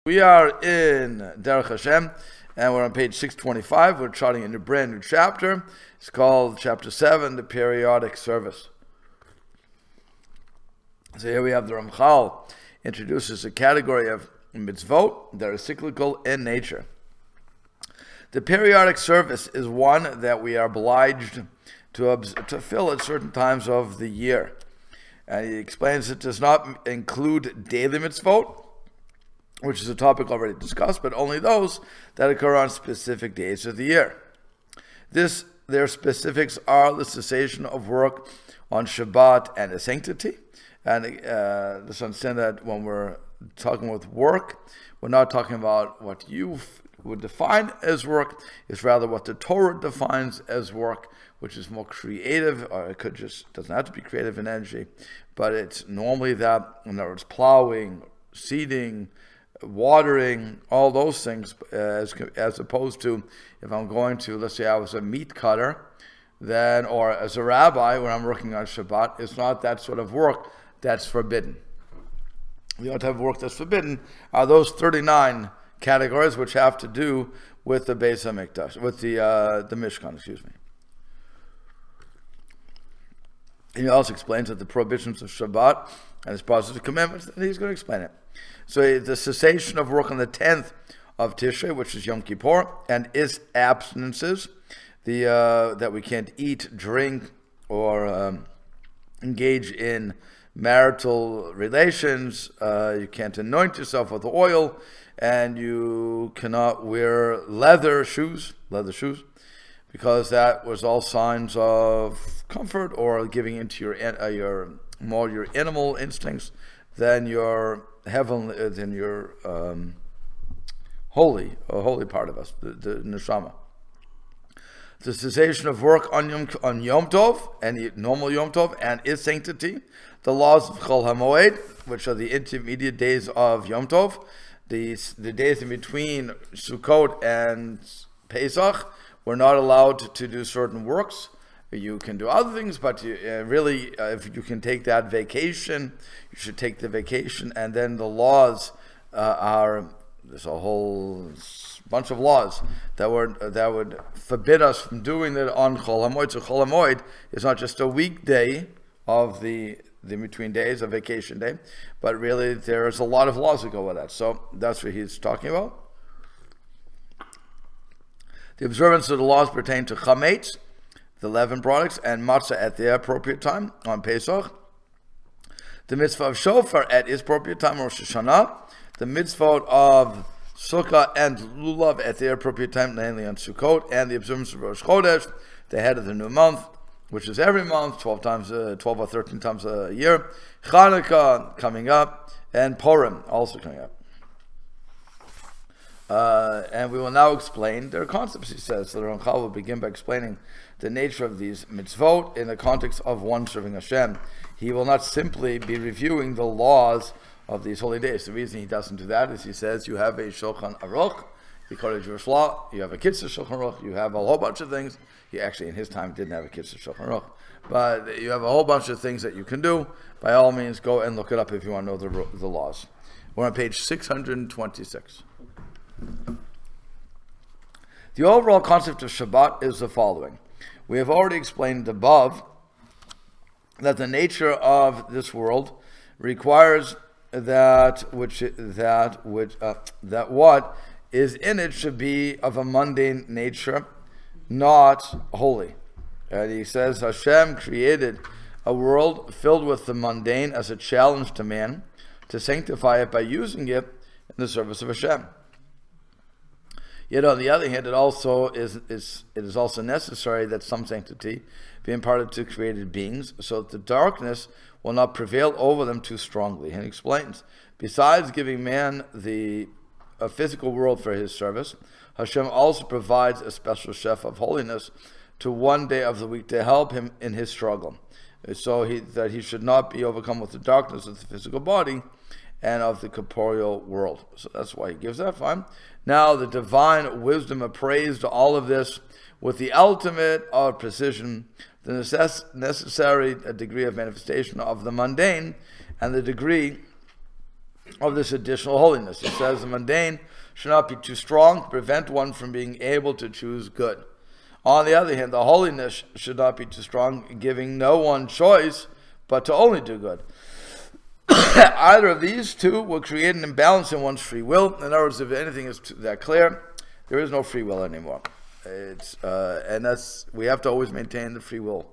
We are in Derech Hashem, and we're on page 625. We're charting a brand new chapter. It's called Chapter 7, the Periodic Service. So here we have the Ramchal introduces a category of mitzvot that are cyclical in nature. The periodic service is one that we are obliged to fill at certain times of the year. And he explains it does not include daily mitzvot, which is a topic already discussed, but only those that occur on specific days of the year. Their specifics are the cessation of work on Shabbat and the sanctity. And let's understand that when we're talking with work, we're not talking about what you would define as work. It's rather what the Torah defines as work, which is more creative, or it doesn't have to be creative in energy, but it's normally that, in other words, plowing, seeding, watering, all those things, as opposed to if I'm going to, let's say I was a meat cutter, then, or as a rabbi when I'm working on Shabbat, it's not that sort of work that's forbidden. The other type of work that's forbidden are those 39 categories which have to do with the Beis HaMikdash, with the Mishkan, excuse me. He also explains that the prohibitions of Shabbat and his positive commandments, and he's going to explain it. So the cessation of work on the 10th of Tishrei, which is Yom Kippur, and its abstinences, that we can't eat, drink, or engage in marital relations, you can't anoint yourself with oil, and you cannot wear leather shoes, because that was all signs of comfort or giving into your animal instincts than your heavenly, than your holy part of us, the neshama. The cessation of work on Yom Tov, and normal Yom Tov, and its sanctity. The laws of Chol HaMoed, which are the intermediate days of Yom Tov, the days in between Sukkot and Pesach, we're not allowed to do certain works. You can do other things, but really, if you can take that vacation, you should take the vacation. And then the laws there's a whole bunch of laws that would forbid us from doing that on Chol HaMoed. So Chol HaMoed is not just a weekday of the between days, a vacation day, but really there's a lot of laws that go with that. So that's what he's talking about. The observance of the laws pertain to chametz, the leaven products, and matzah at their appropriate time on Pesach. The mitzvah of shofar at its appropriate time, Rosh Hashanah. The mitzvah of sukkah and lulav at their appropriate time, namely on Sukkot, and the observance of Rosh Chodesh, the head of the new month, which is every month, 12 or 13 times a year. Chanukah coming up, and Purim also coming up. And we will now explain their concepts, he says. So the Ramchal will begin by explaining the nature of these mitzvot in the context of one serving Hashem. He will not simply be reviewing the laws of these holy days. The reason he doesn't do that is he says you have a Shulchan Aruch, according to Jewish law, you have a Kitzur Shulchan Aruch, you have a whole bunch of things. He actually in his time didn't have a Kitzur Shulchan Aruch, but you have a whole bunch of things that you can do. By all means, go and look it up if you want to know the laws. We're on page 626. The overall concept of Shabbat is the following. We have already explained above that the nature of this world requires that what is in it should be of a mundane nature, not holy. And he says Hashem created a world filled with the mundane as a challenge to man to sanctify it by using it in the service of Hashem. Yet on the other hand, it is also necessary that some sanctity be imparted to created beings, so that the darkness will not prevail over them too strongly. And he explains, besides giving man a physical world for his service, Hashem also provides a special sheaf of holiness to one day of the week to help him in his struggle, so that he should not be overcome with the darkness of the physical body and of the corporeal world. So that's why he gives that. Fine. Now the divine wisdom appraised all of this with the ultimate of precision, the necessary degree of manifestation of the mundane, and the degree of this additional holiness. He says the mundane should not be too strong to prevent one from being able to choose good. On the other hand, the holiness should not be too strong, giving no one choice but to only do good. Either of these two will create an imbalance in one's free will. In other words, if anything is that clear, there is no free will anymore. We have to always maintain the free will.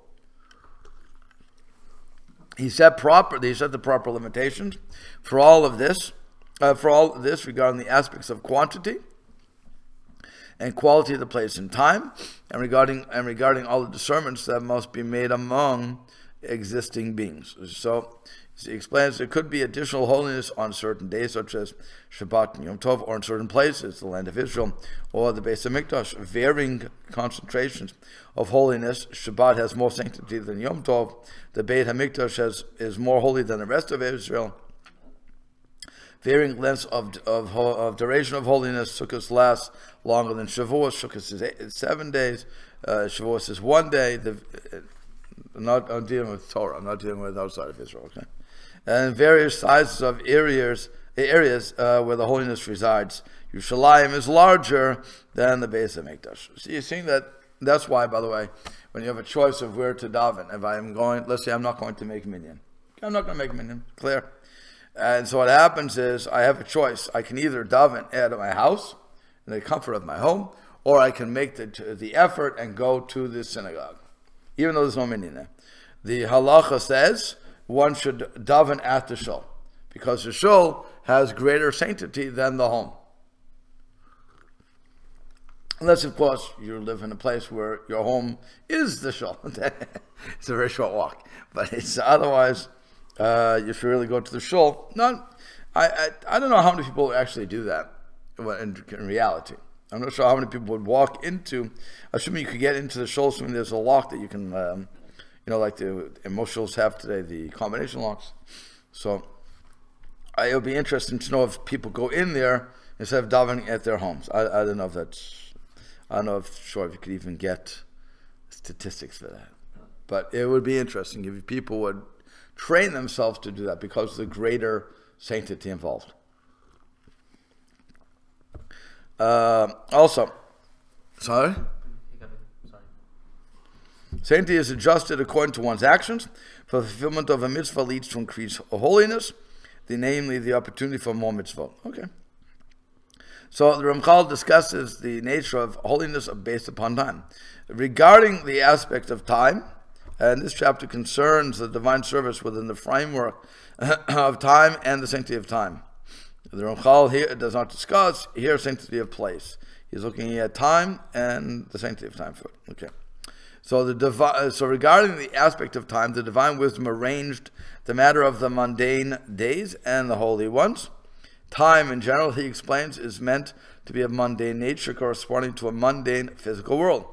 He set the proper limitations for all of this, regarding the aspects of quantity and quality of the place and time, and regarding all the discernments that must be made among existing beings. So he explains there could be additional holiness on certain days, such as Shabbat and Yom Tov, or in certain places, the land of Israel, or the Beis HaMikdash, varying concentrations of holiness. Shabbat has more sanctity than Yom Tov. The Beit HaMikdash is more holy than the rest of Israel. Varying lengths of duration of holiness. Sukkot lasts longer than Shavuos. Sukkot is 7 days. Shavuos is 1 day. I'm dealing with Torah. I'm not dealing with outside of Israel. Okay, and various sizes of areas where the holiness resides. Yerushalayim is larger than the Beis HaMikdash. So you're seeing that. That's why, by the way, when you have a choice of where to daven, if I am going, let's say I'm not going to make minyan. I'm not going to make minyan. Clear. And so what happens is I have a choice. I can either daven at my house in the comfort of my home, or I can make the effort and go to the synagogue, even though there's no minyan there. The halacha says one should daven at the shul, because the shul has greater sanctity than the home. Unless, of course, you live in a place where your home is the shul. It's a very short walk. But it's otherwise, you should really go to the shul. I don't know how many people actually do that in reality. I'm not sure how many people would walk into, assuming you could get into the shul, assuming there's a lock that you can, like most shuls have today, the combination locks. So it would be interesting to know if people go in there instead of davening at their homes. I don't know if if you could even get statistics for that. But it would be interesting if people would train themselves to do that because of the greater sanctity involved. Sanctity is adjusted according to one's actions. For the fulfillment of a mitzvah leads to increased holiness, namely the opportunity for more mitzvah. Okay. So the Ramchal discusses the nature of holiness based upon time. Regarding the aspect of time, and this chapter concerns the divine service within the framework of time and the sanctity of time. The Ramchal here does not discuss here sanctity of place. He's looking at time and the sanctity of time for it. Okay. So regarding the aspect of time, the divine wisdom arranged the matter of the mundane days and the holy ones. Time in general, he explains, is meant to be of mundane nature, corresponding to a mundane physical world,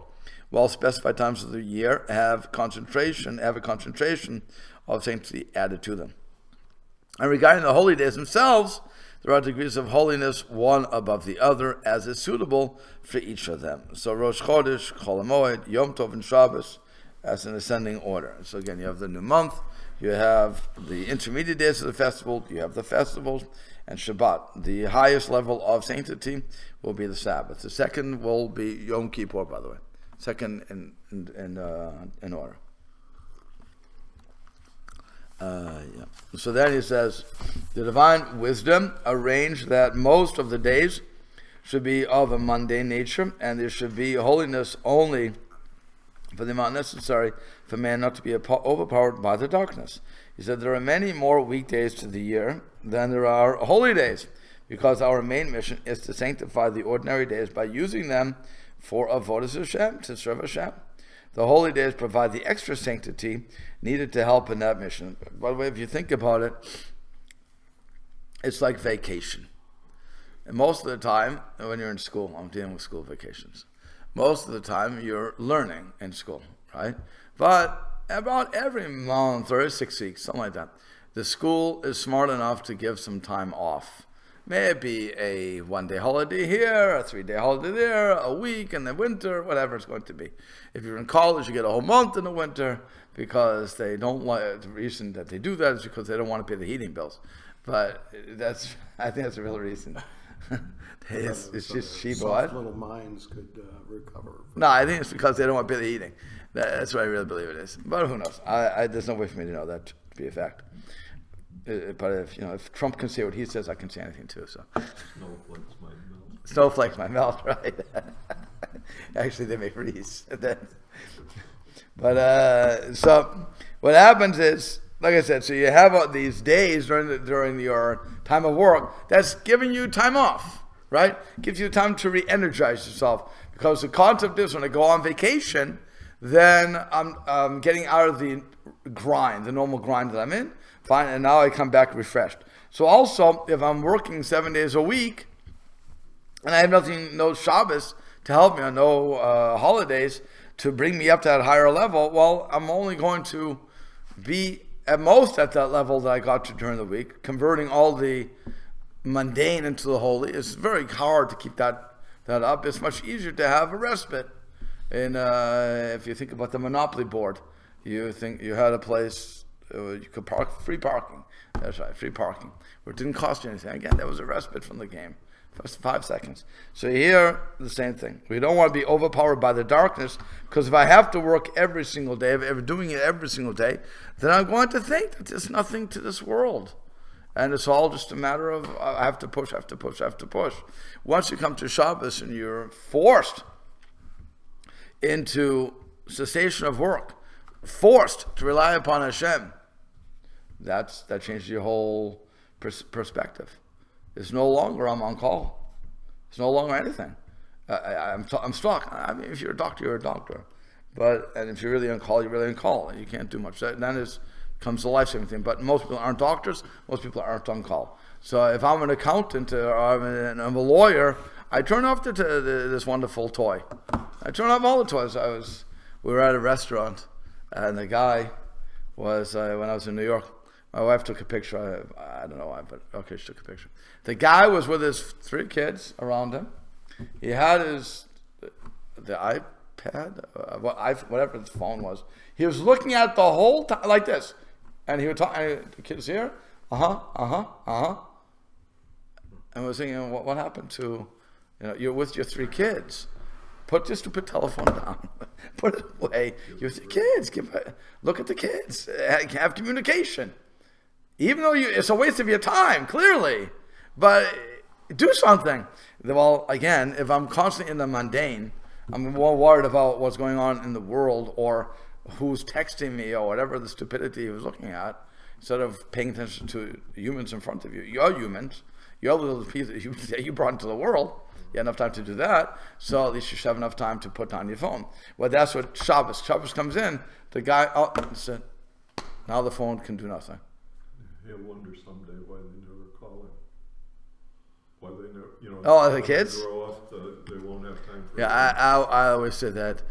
while specified times of the year have a concentration of sanctity added to them. And regarding the holy days themselves, there are degrees of holiness, one above the other, as is suitable for each of them. So Rosh Chodesh, Chol HaMoed, Yom Tov, and Shabbos, as an ascending order. So again, you have the new month, you have the intermediate days of the festival, you have the festivals, and Shabbat. The highest level of sanctity will be the Sabbath. The second will be Yom Kippur, by the way. Second in order. So then he says, the divine wisdom arranged that most of the days should be of a mundane nature, and there should be holiness only for the amount necessary for man not to be overpowered by the darkness. He said there are many more weekdays to the year than there are holy days, because our main mission is to sanctify the ordinary days by using them for avodas Hashem, to serve Hashem. The holy days provide the extra sanctity needed to help in that mission. By the way, if you think about it, it's like vacation. And most of the time, when you're in school, I'm dealing with school vacations. Most of the time, you're learning in school, right? But about every month or 6 weeks, something like that, the school is smart enough to give some time off. Maybe a 1-day holiday here, a 3-day holiday there, a week in the winter, whatever it's going to be. If you're in college, you get a whole month in the winter, because they don't like, the reason that they do that is because they don't want to pay the heating bills. But I think that's the real reason. It's just sheep. Soft little minds could recover. No, I think it's because they don't want Billy eating. That's what I really believe it is. But who knows? There's no way for me to know that to be a fact. But if Trump can say what he says, I can say anything too. So Snowflakes might melt. Snowflakes might melt, right? Actually, they may freeze. But so what happens is, like I said, so you have these days during your time of work that's giving you time off, right? Gives you time to re-energize yourself. Because the concept is when I go on vacation, then I'm getting out of the grind, the normal grind that I'm in. Fine, and now I come back refreshed. So also, if I'm working 7 days a week, and I have no Shabbos to help me, or no holidays to bring me up to that higher level, well, I'm only going to be at most at that level that I got to during the week, converting all the mundane into the holy. It's very hard to keep that up. It's much easier to have a respite. And if you think about the Monopoly board, you think you had a place you could park, free parking. That's right, free parking. Where it didn't cost you anything. Again, that was a respite from the game. First 5 seconds. So here, the same thing. We don't want to be overpowered by the darkness, because if I have to work every single day, if I'm doing it every single day, then I'm going to think that there's nothing to this world. And it's all just a matter of, I have to push. Once you come to Shabbos and you're forced into cessation of work, forced to rely upon Hashem, that changes your whole perspective. It's no longer I'm on call. It's no longer anything. I'm stuck. I mean, if you're a doctor, you're a doctor. And if you're really on call, you're really on call. You can't do much. Then comes the life-saving thing. But most people aren't doctors. Most people aren't on call. So if I'm an accountant or I'm a lawyer, I turn off this wonderful toy. I turn off all the toys. We were at a restaurant, and the guy was, when I was in New York, my wife took a picture. I don't know why, but okay, she took a picture. The guy was with his 3 kids around him. He had the iPad, whatever his phone was. He was looking at the whole time like this, and he would talk. The kids here, and we're thinking, what happened to, you're with your 3 kids. Put your stupid telephone down. Put it away. You're with your kids. Look at the kids. Have communication. Even though it's a waste of your time, clearly. But do something. Well, again, if I'm constantly in the mundane, I'm more worried about what's going on in the world or who's texting me or whatever the stupidity he was looking at, instead of paying attention to humans in front of you. You're humans. You're little pieces that you brought into the world. You have enough time to do that, so at least you should have enough time to put on your phone. Well, that's what Shabbos comes in. The guy, said, now the phone can do nothing. He'll wonder someday why they never call him. Why they never, the kids? They grow up, they won't have time for I always say that.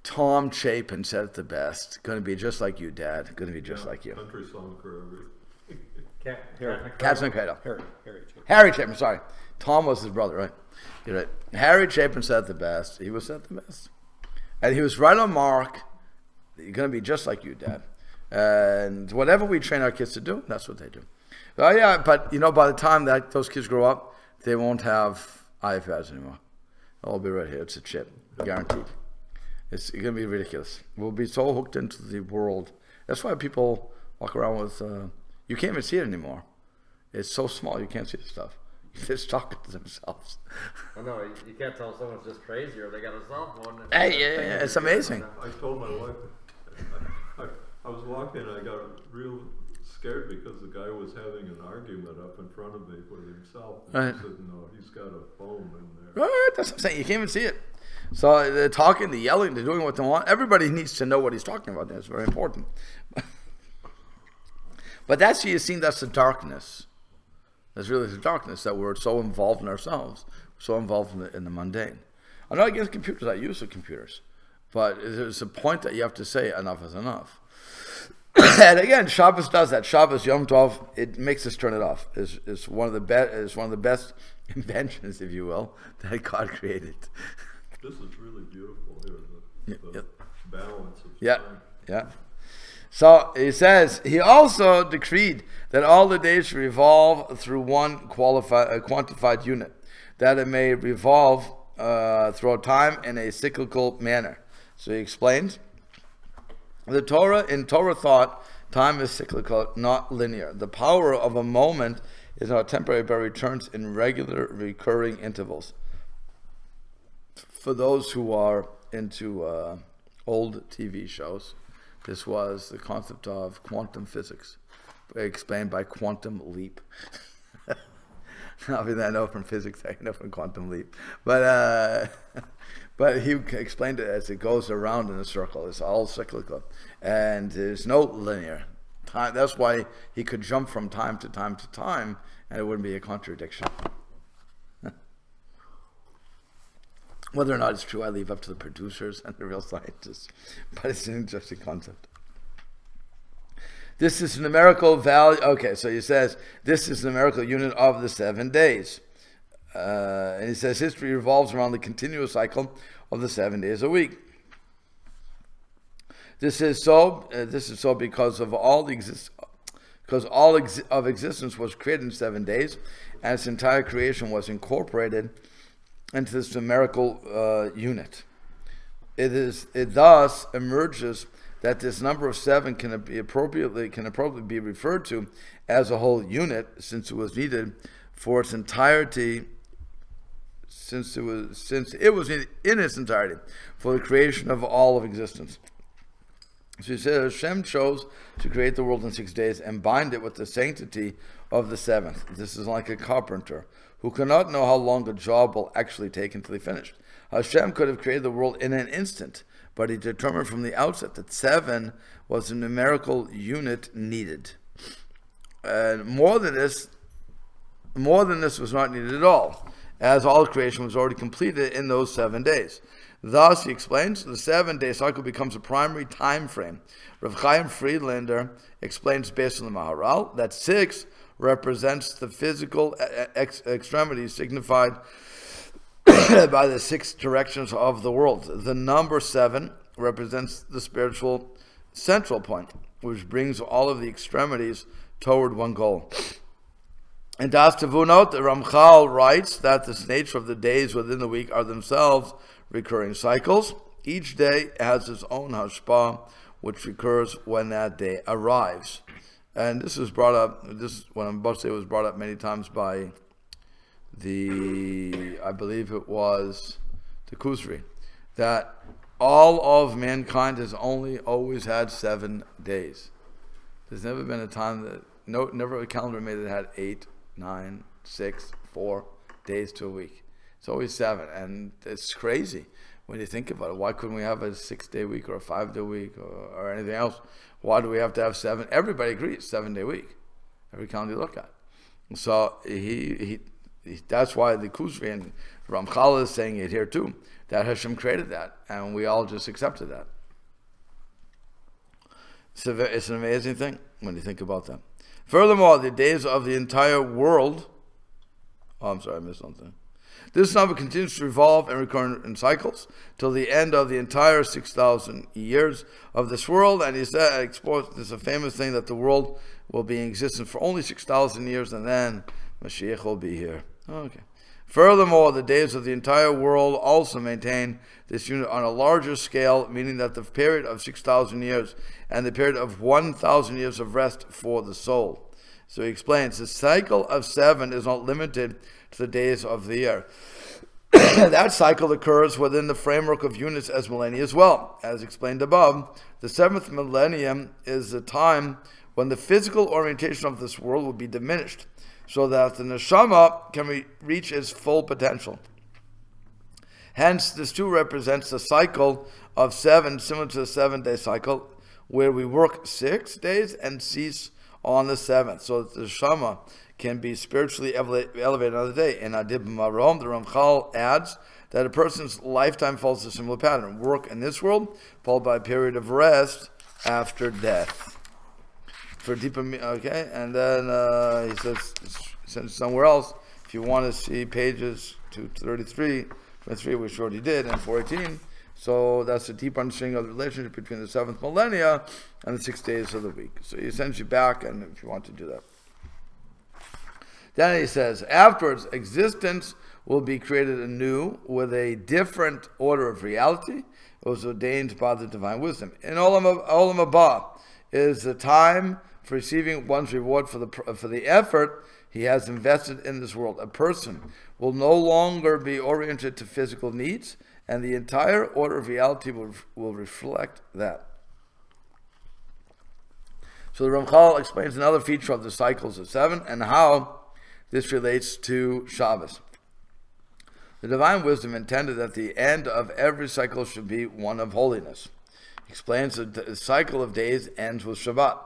Tom Chapin said it the best. Going to be just like you, Dad. Going to be just like you. Country song forever. Cats and Cradle. Harry Chapin, sorry. Tom was his brother, right? You're right. Harry Chapin said it the best. He was said the best. And he was right on mark. You're going to be just like you, Dad. And whatever we train our kids to do, that's what they do. Oh yeah, but by the time that those kids grow up, they won't have iPads anymore. It'll be right here. It's a chip, guaranteed. It's going to be ridiculous. We'll be so hooked into the world. That's why people walk around with, you can't even see it anymore. It's so small, you can't see the stuff. They're just talking to themselves. I know, you can't tell if someone's just crazy or they got a cell phone. Hey, yeah, it's amazing. I told my wife, I was walking and I got real scared because the guy was having an argument up in front of me with himself. And I said, no, he's got a phone in there. Right, that's what I'm saying. You can't even see it. So they're talking, they're yelling, they're doing what they want. Everybody needs to know what he's talking about. That's very important. But that's the darkness. That's really the darkness, that we're so involved in ourselves, so involved in the mundane. I'm not against computers. I use the computers. But there's a point that you have to say enough is enough. And again, Shabbos does that. Shabbos, Yom Tov, it makes us turn it off. It's one of the best inventions, if you will, that God created. This is really beautiful here, the balance of yeah, time. Yeah. So he says, he also decreed that all the days should revolve through one quantified unit, that it may revolve throughout time in a cyclical manner. So he explains, in Torah thought, time is cyclical, not linear. The power of a moment is not temporary, but returns in regular, recurring intervals. For those who are into old TV shows, this was the concept of quantum physics, explained by quantum leap. Obviously, I know from physics, I know from quantum leap. But he explained it as it goes around in a circle. It's all cyclical. And there's no linear time. That's why he could jump from time to time to time, and it wouldn't be a contradiction. Whether or not it's true, I leave up to the producers and the real scientists. But it's an interesting concept. This is numerical value. Okay, so he says, this is the numerical unit of the 7 days. And he says, history revolves around the continuous cycle of the 7 days a week. This is so because of all of existence was created in 7 days, and its entire creation was incorporated into this numerical unit. It thus emerges that this number of 7 can appropriately be referred to as a whole unit, since it was needed for its entirety, since it was in its entirety for the creation of all of existence. So he says, Hashem chose to create the world in 6 days and bind it with the sanctity of the 7th. This is like a carpenter who cannot know how long a job will actually take until he finished. Hashem could have created the world in an instant, but he determined from the outset that 7 was the numerical unit needed. And more than this was not needed at all, as all creation was already completed in those 7 days. Thus, he explains, the 7-day cycle becomes a primary time frame. Rav Chaim Friedlander explains, based on the Maharal, that 6 represents the physical extremities signified by the 6 directions of the world. The number 7 represents the spiritual central point, which brings all of the extremities toward one goal. In Das Tavunot, the Ramchal writes that the nature of the days within the week are themselves recurring cycles. Each day has its own hashpah, which recurs when that day arrives. And this was brought up, what I'm about to say was brought up many times by I believe it was the Kuzri, that all of mankind has always had 7 days. There's never been a time that, never a calendar made that had 8, 9, 6, 4 days to a week. It's always 7, and it's crazy when you think about it. Why couldn't we have a 6-day week or a 5-day week or anything else? Why do we have to have 7? Everybody agrees, 7-day week. Every calendar you look at. So that's why the Kuzri and Ramchal is saying it here too, that Hashem created that, and we all just accepted that. It's an amazing thing when you think about that. Furthermore, the days of the entire world. Oh, I'm sorry, I missed something. This number continues to revolve and recur in cycles till the end of the entire 6,000 years of this world. And he said, there's a famous thing that the world will be in existence for only 6,000 years, and then Mashiach will be here. Okay. Furthermore, the days of the entire world also maintain this unit on a larger scale, meaning that the period of 6,000 years and the period of 1,000 years of rest for the soul. So he explains, the cycle of 7 is not limited to the days of the year. That cycle occurs within the framework of units as millennia as well. As explained above, the 7th millennium is the time when the physical orientation of this world will be diminished, so that the neshama can reach its full potential. Hence, this too represents the cycle of 7, similar to the 7-day cycle, where we work 6 days and cease on the 7th, so that the neshama can be spiritually elevated another day. In Adib Marom, the Ramchal adds that a person's lifetime follows a similar pattern: work in this world, followed by a period of rest after death. For deeper, okay, and then he says somewhere else, if you want to see pages 233, 23, which we already did, and 418, So that's a deep understanding of the relationship between the 7th millennia and the 6 days of the week. So he sends you back, and if you want to do that. Then he says, afterwards, existence will be created anew with a different order of reality. It was ordained by the divine wisdom. In Olam Haba is the time for receiving one's reward for the effort he has invested in this world. A person will no longer be oriented to physical needs, and the entire order of reality will reflect that. So the Ramchal explains another feature of the cycles of 7 and how this relates to Shabbos. The divine wisdom intended that the end of every cycle should be one of holiness. He explains that the cycle of days ends with Shabbat.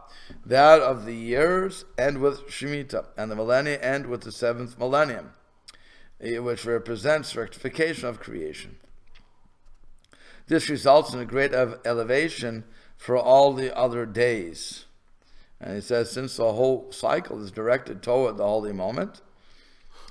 That of the years end with Shemitah, and the millennia end with the 7th millennium, which represents rectification of creation. This results in a great elevation for all the other days. And he says, since the whole cycle is directed toward the holy moment,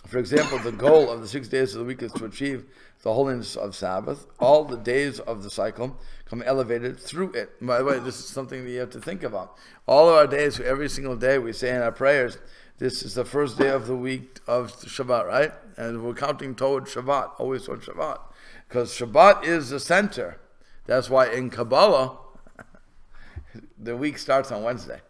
for example, the goal of the 6 days of the week is to achieve the holiness of Sabbath. All the days of the cycle come elevated through it. By the way, this is something that you have to think about. All of our days, every single day, we say in our prayers, this is the first day of the week of Shabbat, right? And we're counting toward Shabbat, always toward Shabbat. Because Shabbat is the center. That's why in Kabbalah, the week starts on Wednesday.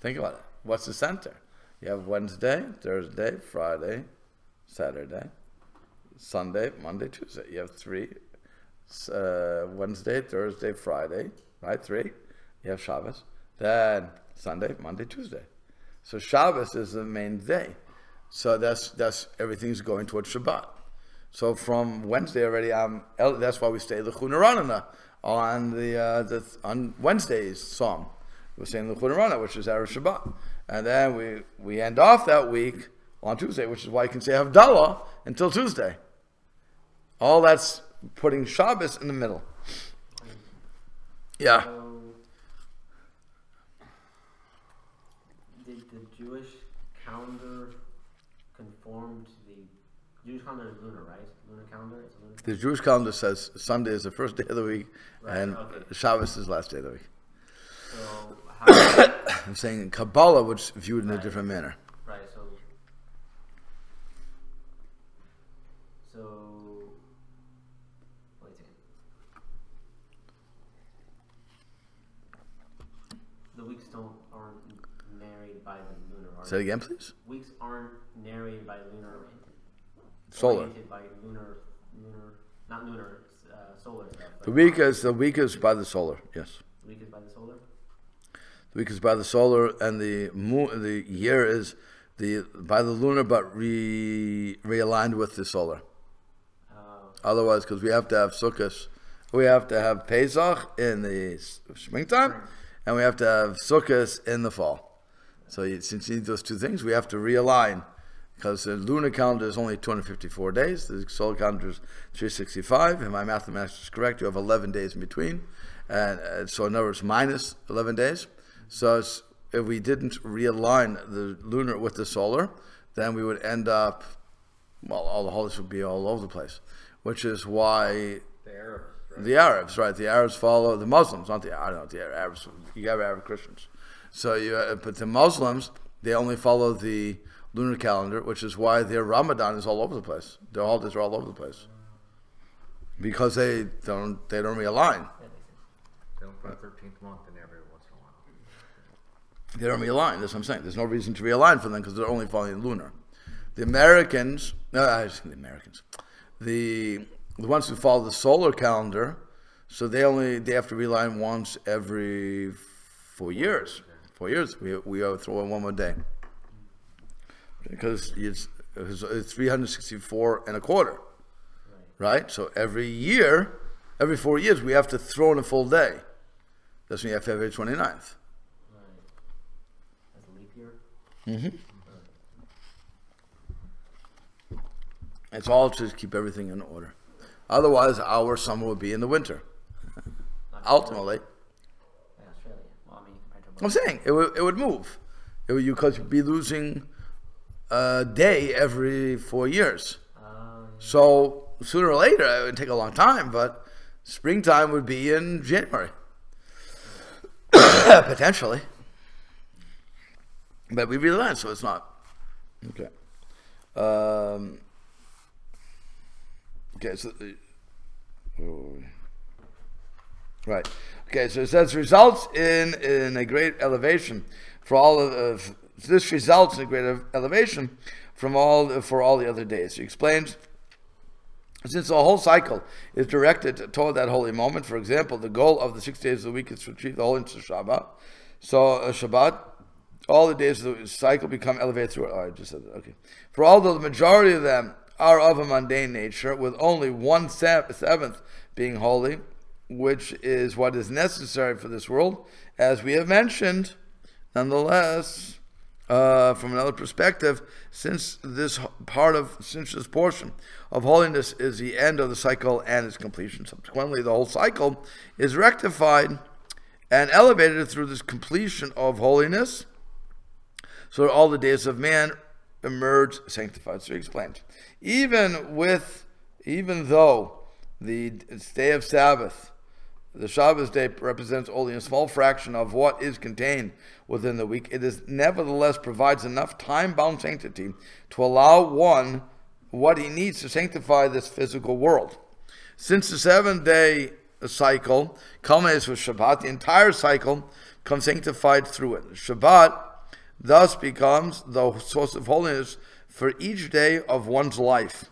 Think about it. What's the center? You have Wednesday, Thursday, Friday, Saturday, Sunday, Monday, Tuesday. You have 3. Wednesday, Thursday, Friday, right? 3. You have Shabbos. Then Sunday, Monday, Tuesday. So Shabbos is the main day. So that's everything's going towards Shabbat. So from Wednesday already, that's why we stay the Chunaranana on Wednesday's psalm. We're saying the Chunaranana, which is Erev Shabbat. And then we end off that week on Tuesday, which is why you can say Havdalah until Tuesday. All that's putting Shabbos in the middle. Yeah. So, did the Jewish calendar conform to the Jewish calendar is lunar, right? Lunar calendar is lunar. The Jewish calendar says Sunday is the first day of the week, Right, and okay. Shabbos is the last day of the week. So how? I'm saying Kabbalah would view it in a Right. different manner. Right. So wait a second. The weeks aren't narrated by the lunar. Say it again, please. Weeks aren't narrated by lunar. Solar. Oriented by lunar, not lunar, solar stuff. The week is by the solar. Yes. The week is by the solar. The week is by the solar, and the year is by the lunar, but realigned with the solar. Otherwise, because we have to have Sukkot, we have to have Pesach in the springtime, and we have to have Sukkot in the fall. So since you need those two things, we have to realign. Because the lunar calendar is only 254 days, the solar calendar is 365. If my mathematics is correct, you have 11 days in between. And so in other words, minus 11 days. So if we didn't realign the lunar with the solar, then we would end up, well, all the holidays would be all over the place. Which is why the Arabs, right? The Arabs follow the Muslims, not the Arabs. You have Arab Christians. So but the Muslims, they only follow the lunar calendar, which is why their Ramadan is all over the place. Their holidays are all over the place because they don't realign. They don't put a 13th month in every once in a while. They don't realign. That's what I'm saying. There's no reason to realign for them because they're only following lunar. The Americans, the ones who follow the solar calendar, so they have to realign once every 4 years. 4 years. We throw in one more day. Because it's 364 and a quarter, right? So every 4 years, we have to throw in a full day. That's when you have February 29th. Right. That's a leap year. Mm-hmm. It's all to keep everything in order. Otherwise, our summer would be in the winter. Ultimately, Yeah, Australia. Well, I mean, compared to I'm saying it would move. Because you'd be losing a day every 4 years. So sooner or later, it would take a long time, but springtime would be in January. Potentially. But we realize, so it's not. Okay. Okay, so... Right. Okay, so it says results in a great elevation for all of this results in a great elevation for all the other days. He explains, since the whole cycle is directed toward that holy moment, for example, the goal of the 6 days of the week is to achieve the holiness of Shabbat. So Shabbat, all the days of the cycle become elevated through it. Oh, I just said that. Okay. For although the majority of them are of a mundane nature, with only 1/7 being holy, which is what is necessary for this world, as we have mentioned, nonetheless, from another perspective, since this portion of holiness is the end of the cycle and its completion, subsequently the whole cycle is rectified and elevated through this completion of holiness, so that all the days of man emerge sanctified. So he explains, even though the day of Sabbath, the Shabbos day, represents only a small fraction of what is contained within the week, it is nevertheless provides enough time-bound sanctity to allow one what he needs to sanctify this physical world. Since the 7-day cycle culminates with Shabbat, the entire cycle comes sanctified through it. Shabbat thus becomes the source of holiness for each day of one's life.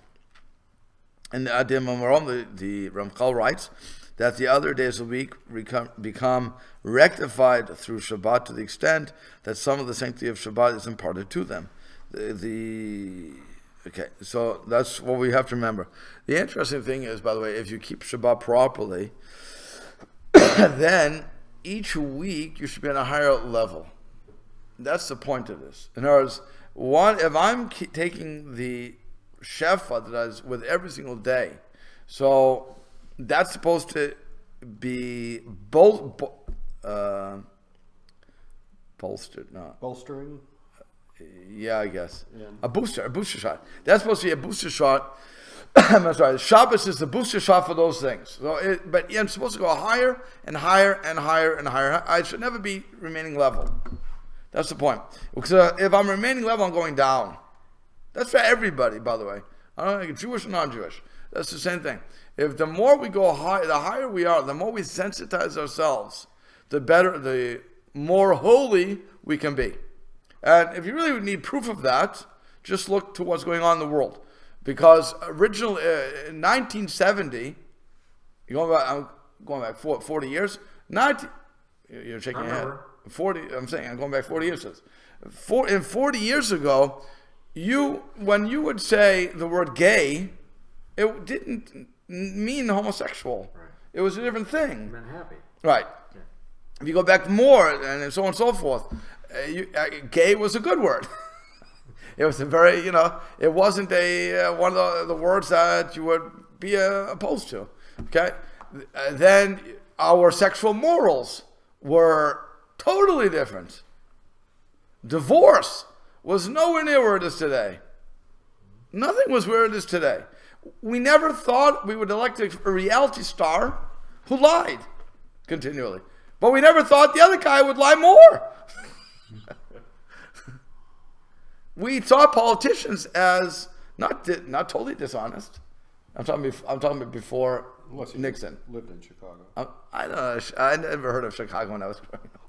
And the Ramchal writes that the other days of the week become rectified through Shabbat to the extent that some of the sanctity of Shabbat is imparted to them. Okay, so that's what we have to remember. The interesting thing is, by the way, if you keep Shabbat properly, then each week you should be on a higher level. That's the point of this. In other words, if I'm taking the shefa that I was with every single day, so that's supposed to be bolstered, no. Bolstering? Yeah, I guess. Yeah. A booster shot. That's supposed to be a booster shot. I'm sorry, Shabbos is the booster shot for those things. So but I'm supposed to go higher and higher and higher and higher. I should never be remaining level. That's the point. Because if I'm remaining level, I'm going down. That's for everybody, by the way. I don't know, Jewish or non-Jewish. That's the same thing. If the more we go high, the higher we are, the more we sensitize ourselves, the better, the more holy we can be. And if you really need proof of that, just look to what's going on in the world. Because originally, in 1970, I'm going back 40 years. You're shaking your head. 40. I'm saying I'm going back 40 years. 40 years ago, when you would say the word gay, it didn't mean homosexual. Right. It was a different thing. It meant happy. Right. Yeah. If you go back more, and so on and so forth, gay was a good word. It was a very, it wasn't one of the words that you would be opposed to. Okay? Then our sexual morals were totally different. Divorce was nowhere near where it is today. Nothing was where it is today. We never thought we would elect a reality star who lied continually. But we never thought the other guy would lie more. We saw politicians as not totally dishonest. I'm talking about before Nixon. Lived in Chicago. I don't know. I never heard of Chicago when I was growing up.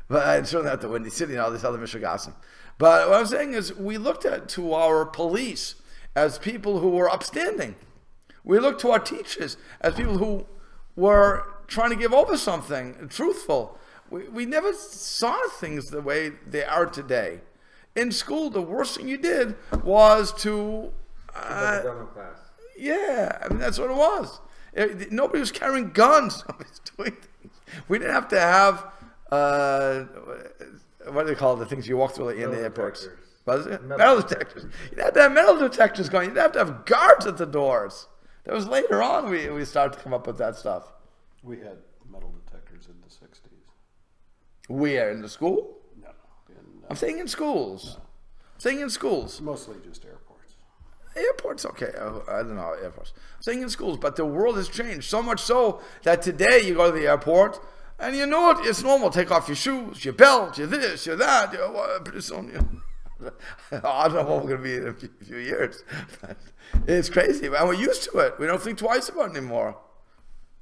But I certainly not the Windy City and all these other Michigassen. But what I'm saying is we looked to our police as people who were upstanding. We looked to our teachers as people who were trying to give over something truthful. We never saw things the way they are today. In school, the worst thing you did was to... class. Yeah, I mean, that's what it was. Nobody was carrying guns. Nobody was doing things. We didn't have to have... what do they call it? The things you walk through in the airports. What is it? Metal detectors. You didn't have to have metal detectors going. You didn't have to have guards at the doors. That was later on we started to come up with that stuff. We had metal detectors in the 60s. Where? In the school? No. I'm saying in schools. I'm saying in schools. Mostly just airports. Airports, okay. I don't know, airports. I'm saying in schools, but the world has changed so much so that today you go to the airport and you know it, it's normal. Take off your shoes, your belt, your this, your that. Pretty soon, I don't know what we're going to be in a few years. It's crazy, and we're used to it. We don't think twice about it anymore.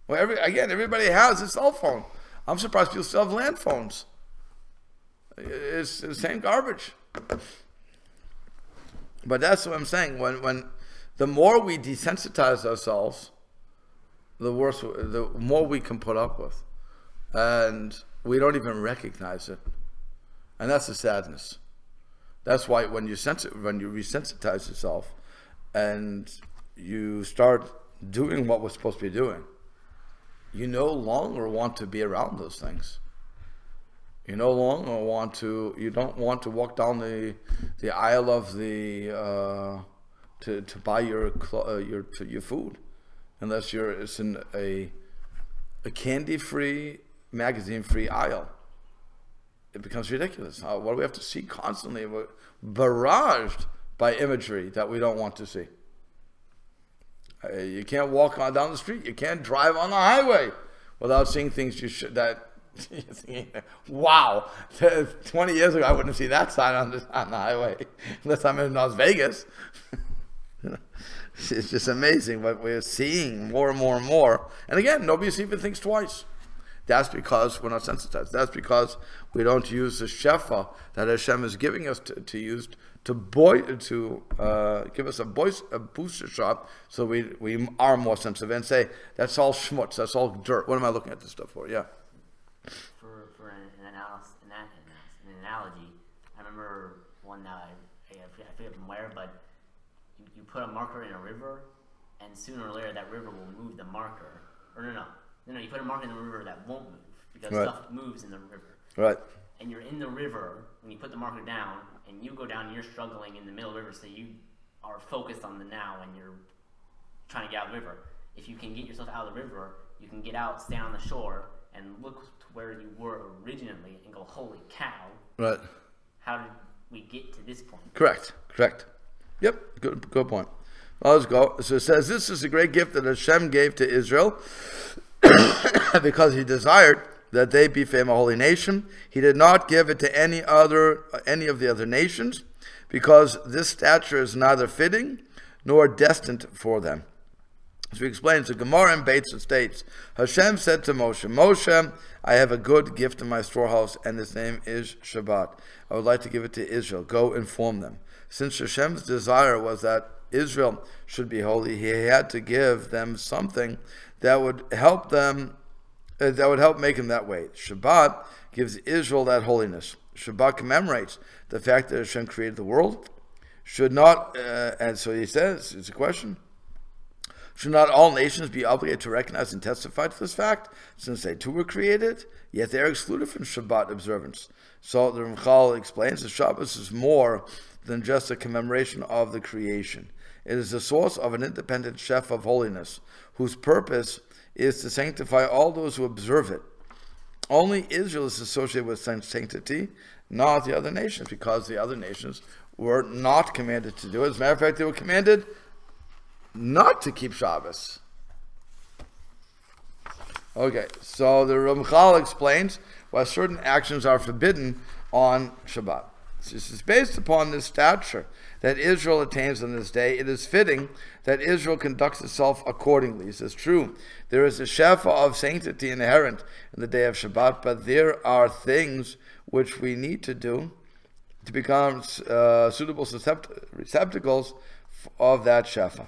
Well, everybody has a cell phone. I'm surprised people still have land phones. It's the same garbage. But that's what I'm saying. When the more we desensitize ourselves, the more we can put up with, and we don't even recognize it, and that's the sadness. That's why when you resensitize yourself, and you start doing what we're supposed to be doing, you no longer want to be around those things. You no longer want to. You don't want to walk down the aisle of the to buy your food, unless it's in a candy-free, magazine-free aisle. It becomes ridiculous. What do we have to see constantly? We're barraged by imagery that we don't want to see. You can't walk on down the street. You can't drive on the highway without seeing things that you're thinking, wow, 20 years ago I wouldn't see that sign on the highway unless I'm in Las Vegas. It's just amazing what we're seeing more and more and more. And again, nobody even thinks twice. That's because we're not sensitized. That's because we don't use the shefa that Hashem is giving us to use to give us a booster shot, so we are more sensitive and say, that's all schmutz, that's all dirt. What am I looking at this stuff for? Yeah. For an analogy, I remember one that I forget from where, but you put a marker in a river, and sooner or later that river will move the marker. Or no, you put a marker in the river that won't move, because stuff moves in the river. Right. And you're in the river when you put the marker down, and you go down and you're struggling in the middle of the river, so you are focused on the now and you're trying to get out of the river. If you can get yourself out of the river, you can get out, stand on the shore, and look to where you were originally and go, holy cow. Right. How did we get to this point? Correct. Yep, good point. Well, let's go. So it says, this is a great gift that Hashem gave to Israel because he desired that they be a holy nation. He did not give it to any of the other nations, because this stature is neither fitting nor destined for them. So he explains, the Gemara in Beitz states, Hashem said to Moshe, Moshe, I have a good gift in my storehouse, and its name is Shabbat. I would like to give it to Israel. Go inform them. Since Hashem's desire was that Israel should be holy, he had to give them something that would help them, that would help make him that way. Shabbat gives Israel that holiness. Shabbat commemorates the fact that Hashem created the world. Should not, and so he says, it's a question, should not all nations be obligated to recognize and testify to this fact, since they too were created? Yet they are excluded from Shabbat observance. So the Ramchal explains that Shabbos is more than just a commemoration of the creation. It is the source of an independent chef of holiness, whose purpose is to sanctify all those who observe it. Only Israel is associated with sanctity, not the other nations, because the other nations were not commanded to do it. As a matter of fact, they were commanded not to keep Shabbos. Okay, so the Ramchal explains why certain actions are forbidden on Shabbat. This is based upon this stature that Israel attains on this day. It is fitting that Israel conducts itself accordingly. He says, true, there is a shefa of sanctity inherent in the day of Shabbat, but there are things which we need to do to become suitable receptacles of that shefa.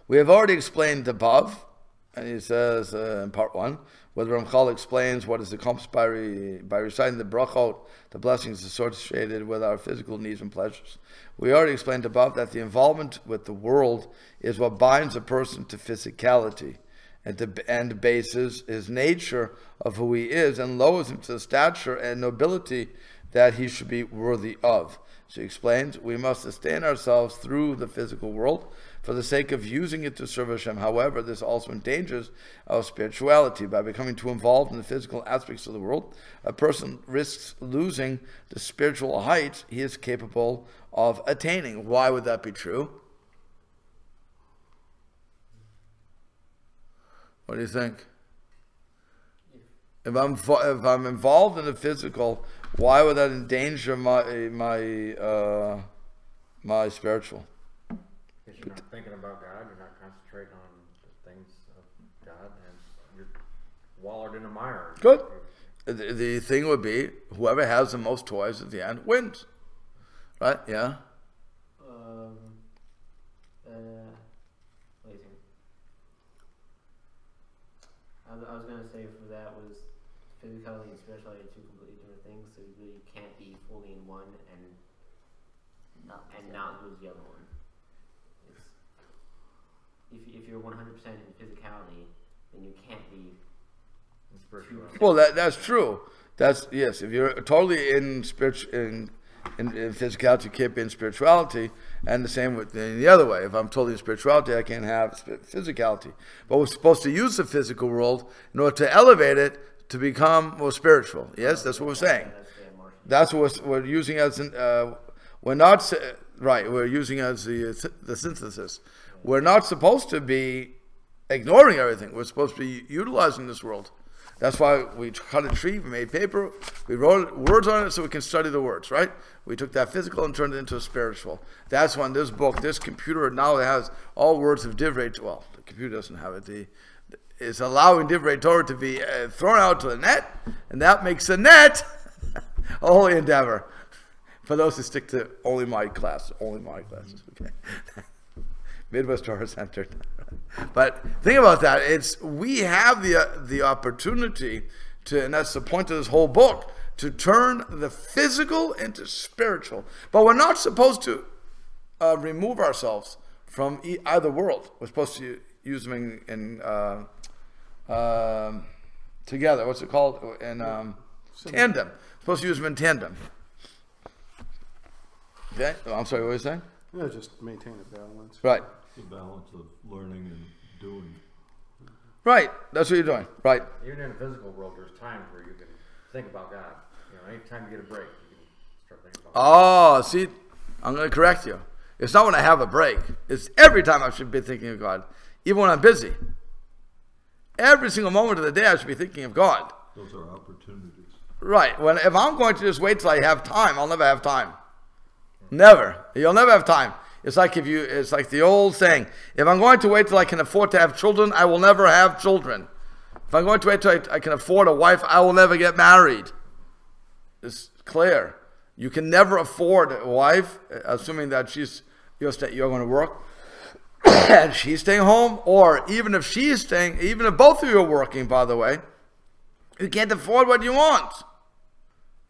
We have already explained above, and he says in part 1, where the Ramchal explains what is accomplished by reciting the brachot, the blessings associated with our physical needs and pleasures. We already explained above that the involvement with the world is what binds a person to physicality and bases his nature of who he is and lowers him to the stature and nobility that he should be worthy of. She explains, we must sustain ourselves through the physical world for the sake of using it to serve Hashem. However, this also endangers our spirituality. By becoming too involved in the physical aspects of the world, a person risks losing the spiritual heights he is capable of attaining. Why would that be true? What do you think? If I'm involved in the physical, why would that endanger my spiritual? Because you're not thinking about God, you're not concentrating on the things of God, and you're wallowed in a mire. Good. The thing would be, whoever has the most toys at the end wins. Right? Yeah? Wait a second. I was going to say for that was physicality and spirituality are two completely different things, so you really can't be fully in one and not lose the other one. If you're 100% in physicality, then you can't be spirituality. Well, that's true. That's, yes, if you're totally in physicality, you can't be in spirituality, and the same with the other way. If I'm totally in spirituality, I can't have physicality. But we're supposed to use the physical world in order to elevate it to become more spiritual. Yes, that's what we're saying. That's what we're using as we're not right. We're using as the synthesis. We're not supposed to be ignoring everything. We're supposed to be utilizing this world. That's why we cut a tree, we made paper, we wrote words on it so we can study the words, right? We took that physical and turned it into a spiritual. That's when this book, this computer now has all words of Derech. Well, the computer doesn't have it. It's allowing Derech Torah to be thrown out to the net, and that makes the net a holy endeavor. For those who stick to only my classes, okay. Midwest Torah Center. But think about that. We have the opportunity to, and that's the point of this whole book, to turn the physical into spiritual. But we're not supposed to remove ourselves from either world. We're supposed to use them in together. What's it called? In tandem. We're supposed to use them in tandem. Okay. Oh, I'm sorry. What were you saying? Yeah, just maintain a balance. Right. The balance of learning and doing. Right. That's what you're doing. Right. Even in the physical world, there's times where you can think about God. You know, anytime you get a break, you can start thinking about God. Oh, see, I'm going to correct you. It's not when I have a break. It's every time I should be thinking of God, even when I'm busy. Every single moment of the day, I should be thinking of God. Those are opportunities. Right. If I'm going to just wait till I have time, I'll never have time. Never. You'll never have time. It's like the old saying, if I'm going to wait till I can afford to have children, I will never have children. If I'm going to wait till I can afford a wife, I will never get married. It's clear. You can never afford a wife, assuming that you're going to work, and she's staying home, or even if both of you are working, by the way, you can't afford what you want.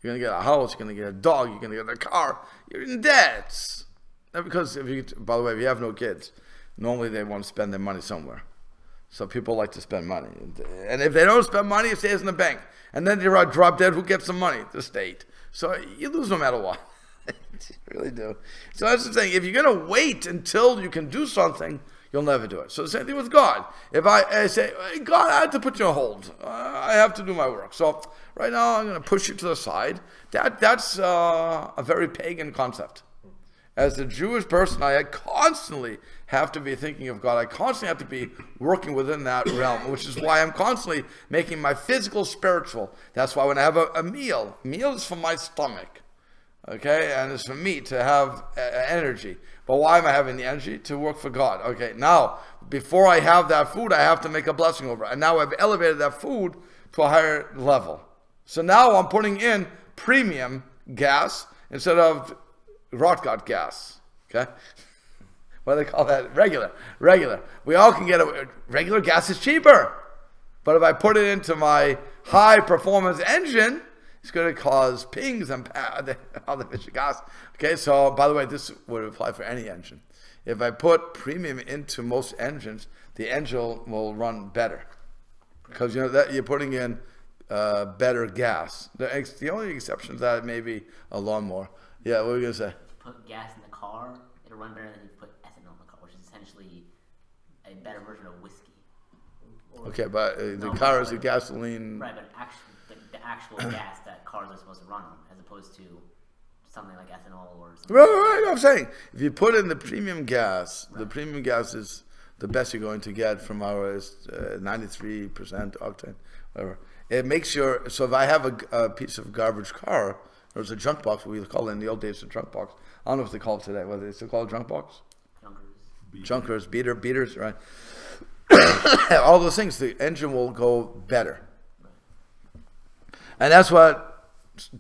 You're going to get a house, you're going to get a dog, you're going to get a car, you're in debt. Because by the way, if you have no kids, normally they want to spend their money somewhere. So people like to spend money. And if they don't spend money, it stays in the bank. And then they drop dead, who gets the money? The state. So you lose no matter what. You really do. So that's the thing. If you're going to wait until you can do something, you'll never do it. So the same thing with God. If I say, God, I have to put you on hold. I have to do my work. So right now I'm going to push you to the side. That's a very pagan concept. As a Jewish person, I constantly have to be thinking of God. I constantly have to be working within that realm, which is why I'm constantly making my physical spiritual. That's why when I have a meal is for my stomach, okay? And it's for me to have energy. But why am I having the energy? To work for God. Okay, now, before I have that food, I have to make a blessing over it. And now I've elevated that food to a higher level. So now I'm putting in premium gas instead of Rotgut gas, okay? What do they call that? Regular. We all can get regular gas is cheaper. But if I put it into my high performance engine, it's going to cause pings and other gas. Okay, so by the way, this would apply for any engine. If I put premium into most engines, the engine will run better. Because you know that you're putting in better gas. The only exception to that may be a lawnmower. Yeah, what were you going to say? put gas in the car, it'll run better than if you put ethanol in the car, which is essentially a better version of whiskey. Okay, but the car is a gasoline. Right, but the actual gas that cars are supposed to run on, as opposed to something like ethanol or something. Right, I'm saying, if you put in the premium gas, the premium gas is the best you're going to get from our 93% octane, whatever. It makes your, so if I have a piece of garbage car, there's a junk box, we call it in the old days a junk box. I don't know what they call it today, whether they still call it junk box? Junkers, beaters, right? All those things, the engine will go better. And that's what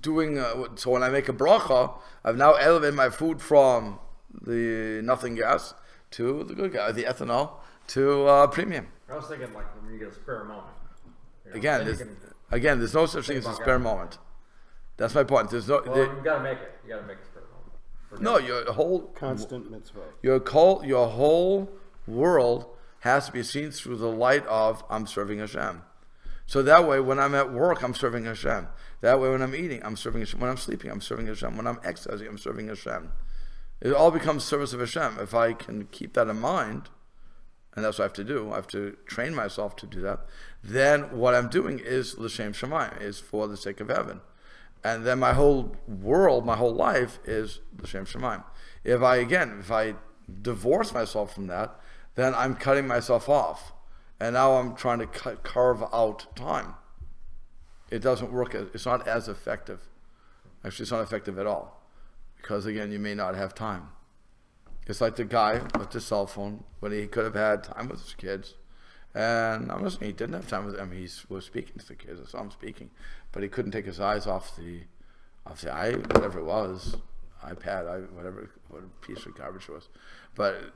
doing, so when I make a bracha, I've now elevated my food from the nothing gas to the good gas, the ethanol, to premium. I was thinking like when you get a spare moment. You know, Again, there's no such thing as a spare moment. That's my point. There's no. Well, you gotta make it. You gotta make a spare moment. No, your whole Constant mitzvah. your whole world has to be seen through the light of I'm serving Hashem. So that way, when I'm at work, I'm serving Hashem. That way, when I'm eating, I'm serving Hashem. When I'm sleeping, I'm serving Hashem. When I'm exercising, I'm serving Hashem. It all becomes service of Hashem. If I can keep that in mind, and that's what I have to do, I have to train myself to do that, then what I'm doing is l'shem shamayim, is for the sake of heaven. And then my whole world, my whole life is l'shem shamayim. If I divorce myself from that, then I'm cutting myself off. And now I'm trying to carve out time. It doesn't work. It's not as effective. Actually, it's not effective at all. Because again, you may not have time. It's like the guy with the cell phone when he could have had time with his kids. And I'm not saying he didn't have time with them. He was speaking to the kids. I saw him speaking. But he couldn't take his eyes off the whatever it was, iPad, whatever piece of garbage it was. But,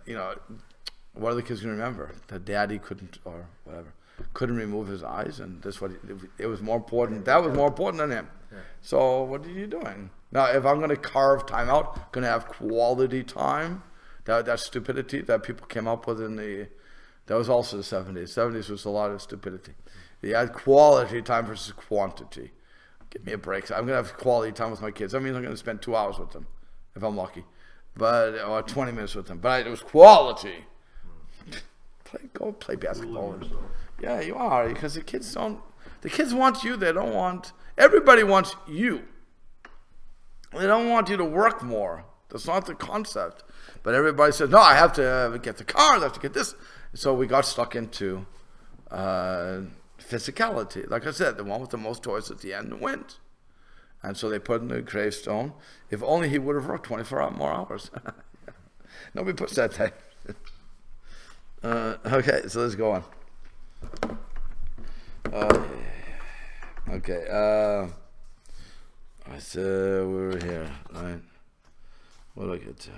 what are the kids going to remember? That daddy couldn't, or whatever, couldn't remove his eyes, and that's what it was more important. That was more important than him. Yeah. So what are you doing? Now, if I'm going to carve time out, going to have quality time, that stupidity that people came up with that was also the 70s. 70s was a lot of stupidity. You had quality time versus quantity. Give me a break. I'm going to have quality time with my kids. That means I'm going to spend 2 hours with them, if I'm lucky, or 20 minutes with them. But it was quality. Go play basketball. Yeah, you are, because the kids want you. They don't want, everybody wants you. They don't want you to work more. That's not the concept. But everybody says, no, I have to get the car, I have to get this. So we got stuck into physicality. Like I said, the one with the most toys at the end went. And so they put in the gravestone, if only he would have worked 24 more hours. Nobody puts that there. Okay, so let's go on. So we're here, right? What do I get to?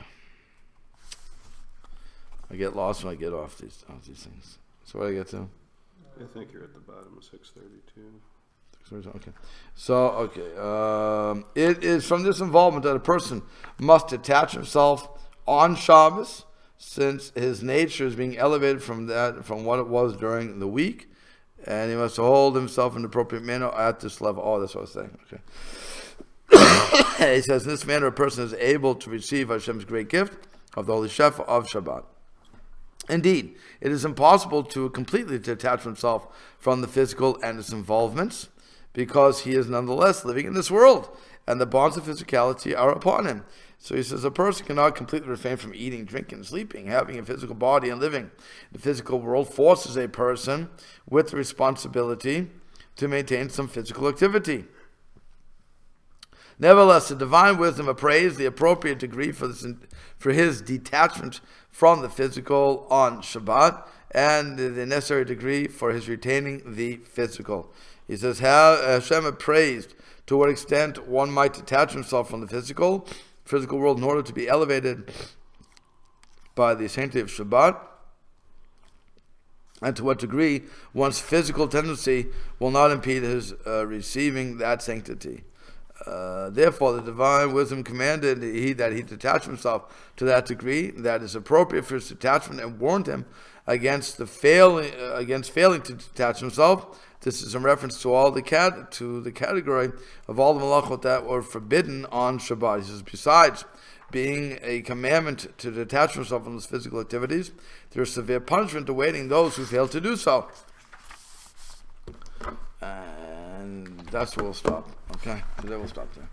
I get lost when I get off these things. So what do I get to? I think you're at the bottom of 632. Okay. So, it is from this involvement that a person must detach himself on Shabbos, since his nature is being elevated from what it was during the week, and he must hold himself in the appropriate manner at this level. Oh, that's what I was saying. Okay. He says, in this manner, a person is able to receive Hashem's great gift of the holy sheaf of Shabbat. Indeed, it is impossible to completely detach himself from the physical and its involvements, because he is nonetheless living in this world, and the bonds of physicality are upon him. So he says, a person cannot completely refrain from eating, drinking, sleeping, having a physical body, and living. The physical world forces a person with the responsibility to maintain some physical activity. Nevertheless, the divine wisdom appraised the appropriate degree for his detachment from the physical on Shabbat, and the necessary degree for his retaining the physical. He says, Hashem appraised to what extent one might detach himself from the physical world in order to be elevated by the sanctity of Shabbat, and to what degree one's physical tendency will not impede his receiving that sanctity. Therefore, the divine wisdom commanded that he detach himself to that degree that is appropriate for his detachment, and warned him against failing to detach himself. This is in reference to all the category of all the malachot that were forbidden on Shabbat. He says, besides being a commandment to detach himself from those physical activities, there is severe punishment awaiting those who fail to do so. And that's where we'll stop. Okay, today we'll stop there.